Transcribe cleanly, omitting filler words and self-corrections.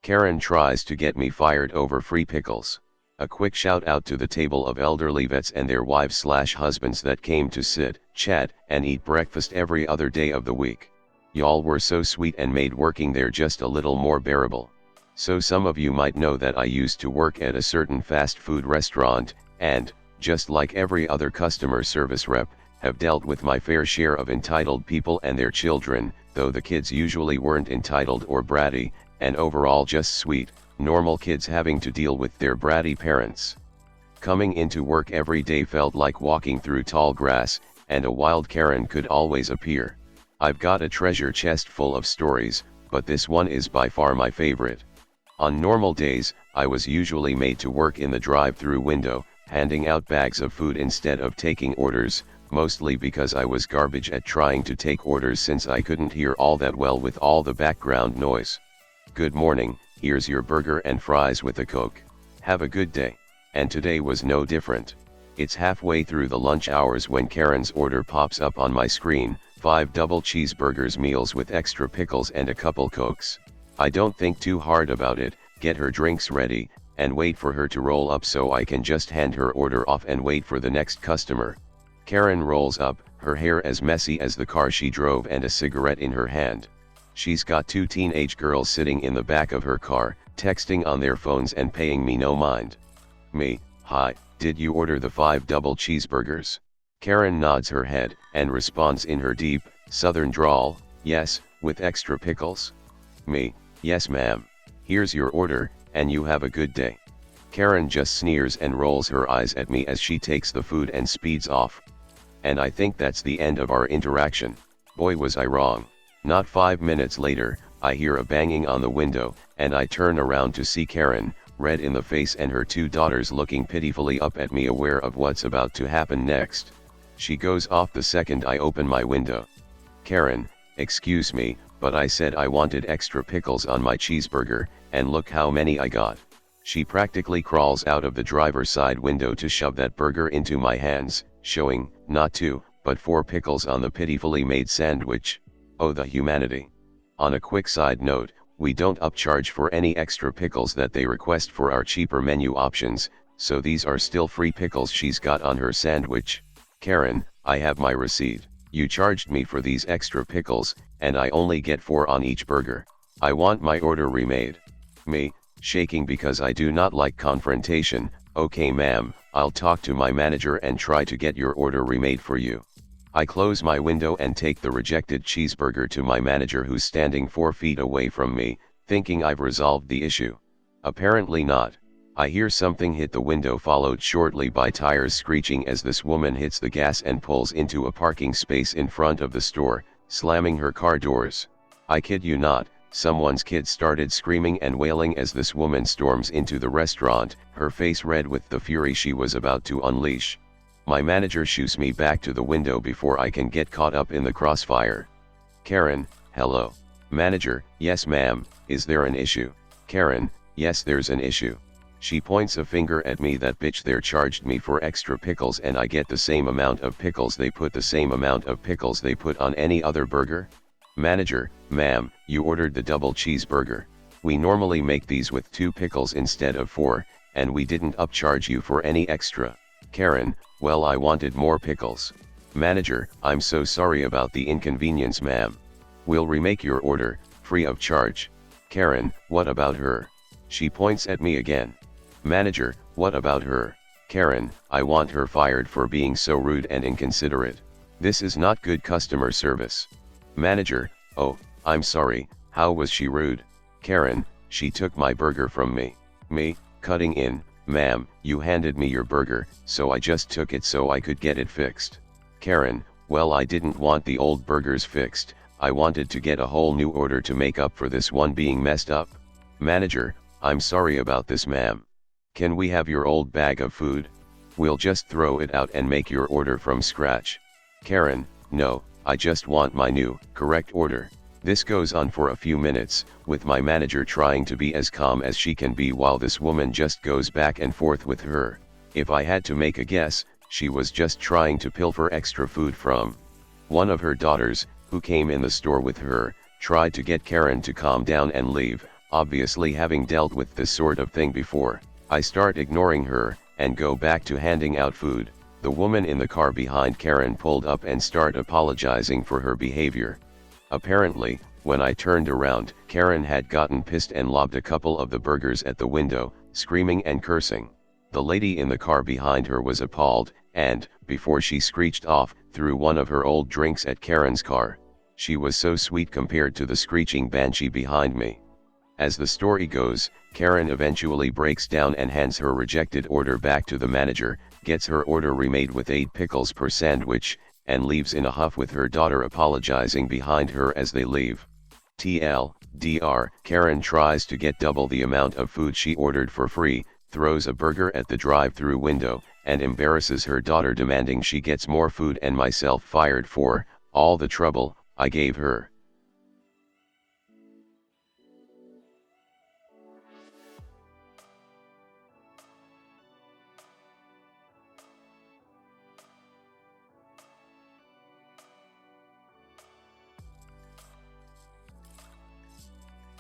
Karen tries to get me fired over free pickles. A quick shout out to the table of elderly vets and their wives/husbands that came to sit, chat, and eat breakfast every other day of the week. Y'all were so sweet and made working there just a little more bearable. So some of you might know that I used to work at a certain fast food restaurant, and, just like every other customer service rep, have dealt with my fair share of entitled people and their children, though the kids usually weren't entitled or bratty, and overall just sweet, normal kids having to deal with their bratty parents. Coming into work every day felt like walking through tall grass, and a wild Karen could always appear. I've got a treasure chest full of stories, but this one is by far my favorite. On normal days, I was usually made to work in the drive-through window, handing out bags of food instead of taking orders, mostly because I was garbage at trying to take orders since I couldn't hear all that well with all the background noise. Good morning, here's your burger and fries with a Coke. Have a good day. And today was no different. It's halfway through the lunch hours when Karen's order pops up on my screen, 5 double cheeseburgers meals with extra pickles and a couple Cokes. I don't think too hard about it, get her drinks ready, and wait for her to roll up so I can just hand her order off and wait for the next customer. Karen rolls up, her hair as messy as the car she drove and a cigarette in her hand. She's got 2 teenage girls sitting in the back of her car, texting on their phones and paying me no mind. Me, hi, did you order the 5 double cheeseburgers? Karen nods her head, and responds in her deep, southern drawl, yes, with extra pickles? Me, yes ma'am. Here's your order, and you have a good day. Karen just sneers and rolls her eyes at me as she takes the food and speeds off. And I think that's the end of our interaction. Boy was I wrong. Not 5 minutes later, I hear a banging on the window, and I turn around to see Karen, red in the face, and her 2 daughters looking pitifully up at me, aware of what's about to happen next. She goes off the second I open my window. Karen, excuse me, but I said I wanted extra pickles on my cheeseburger, and look how many I got. She practically crawls out of the driver's side window to shove that burger into my hands, showing, not 2, but 4 pickles on the pitifully made sandwich. Oh, the humanity. On a quick side note, we don't upcharge for any extra pickles that they request for our cheaper menu options, so these are still free pickles she's got on her sandwich. Karen, I have my receipt. You charged me for these extra pickles, and I only get 4 on each burger. I want my order remade. Me, shaking because I do not like confrontation. Okay ma'am, I'll talk to my manager and try to get your order remade for you. I close my window and take the rejected cheeseburger to my manager, who's standing 4 feet away from me, thinking I've resolved the issue. Apparently not. I hear something hit the window, followed shortly by tires screeching as this woman hits the gas and pulls into a parking space in front of the store, slamming her car doors. I kid you not, someone's kid started screaming and wailing as this woman storms into the restaurant, her face red with the fury she was about to unleash. My manager shoos me back to the window before I can get caught up in the crossfire. Karen, hello. Manager, yes ma'am, is there an issue? Karen, yes there's an issue. She points a finger at me. That bitch there charged me for extra pickles and I get the same amount of pickles they put on any other burger? Manager, ma'am, you ordered the double cheeseburger. We normally make these with 2 pickles instead of 4, and we didn't upcharge you for any extra. Karen, well I wanted more pickles. Manager, I'm so sorry about the inconvenience ma'am. We'll remake your order, free of charge. Karen, what about her? She points at me again. Manager, what about her? Karen, I want her fired for being so rude and inconsiderate. This is not good customer service. Manager, oh, I'm sorry, how was she rude? Karen, she took my burger from me. Me, cutting in, ma'am, you handed me your burger, so I just took it so I could get it fixed. Karen, well I didn't want the old burgers fixed, I wanted to get a whole new order to make up for this one being messed up. Manager, I'm sorry about this ma'am. Can we have your old bag of food? We'll just throw it out and make your order from scratch. Karen, no, I just want my new, correct order. This goes on for a few minutes, with my manager trying to be as calm as she can be while this woman just goes back and forth with her. If I had to make a guess, she was just trying to pilfer extra food from one of her daughters, who came in the store with her, tried to get Karen to calm down and leave, Obviously having dealt with this sort of thing before, I start ignoring her, and go back to handing out food. The woman in the car behind Karen pulled up and start apologizing for her behavior. Apparently, when I turned around, Karen had gotten pissed and lobbed a couple of the burgers at the window, screaming and cursing. The lady in the car behind her was appalled, and, before she screeched off, threw one of her old drinks at Karen's car. She was so sweet compared to the screeching banshee behind me. As the story goes, Karen eventually breaks down and hands her rejected order back to the manager, gets her order remade with 8 pickles per sandwich, and leaves in a huff with her daughter apologizing behind her as they leave. TLDR, Karen tries to get double the amount of food she ordered for free, throws a burger at the drive-through window, and embarrasses her daughter demanding she gets more food and myself fired for all the trouble I gave her.